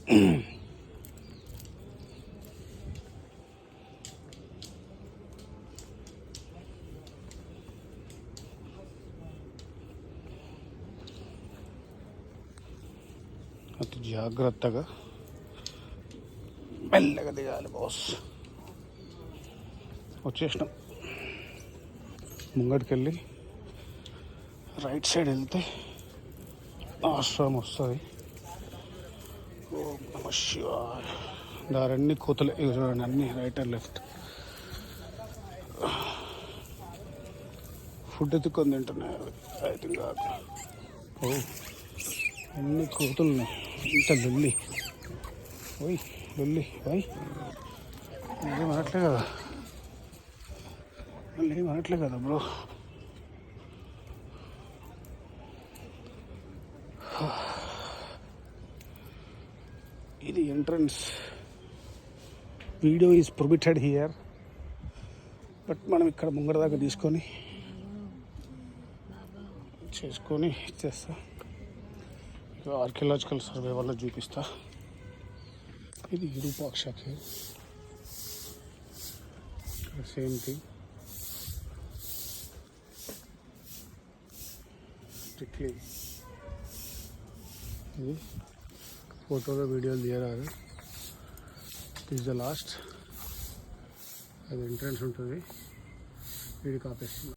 అతి జాగ్రత్తగా మెల్లగా దిగాలి బాస్. వచ్చేసినాం. ముంగడికి వెళ్ళి రైట్ సైడ్ వెళ్తే ఆశ్రమం వస్తుంది. ఓం నమ శివాయ. దారన్నీ కోతలే, ఇక చూడండి అన్నీ రైట్ అండ్ లెఫ్ట్. ఫుడ్ ఎత్తుకొని తింటున్నాయి ఐ థింక్. ఓ అన్ని కోతులు ఉన్నాయి. ఇంత లొల్లి, ఓయ్ లొల్లి ఓయ్. ఏం అనట్లే కదా, మళ్ళీ ఏం అనట్లే కదా బ్రో. ఇది entrance. Video is prohibited here, but మనం ఇక్కడ ముంగడ దాకా తీసుకొని చేసుకొని ఇచ్చేస్తా. ఆర్కియలాజికల్ సర్వే వల్ల చూపిస్తా. ఇది Virupaksha cave, same thing. Strictly ఇది ఫోటోలో వీడియోలు తీయరాదు. This the last. అది ఎంట్రన్స్ ఉంటుంది. వీడికి ఆపేస్తుంది.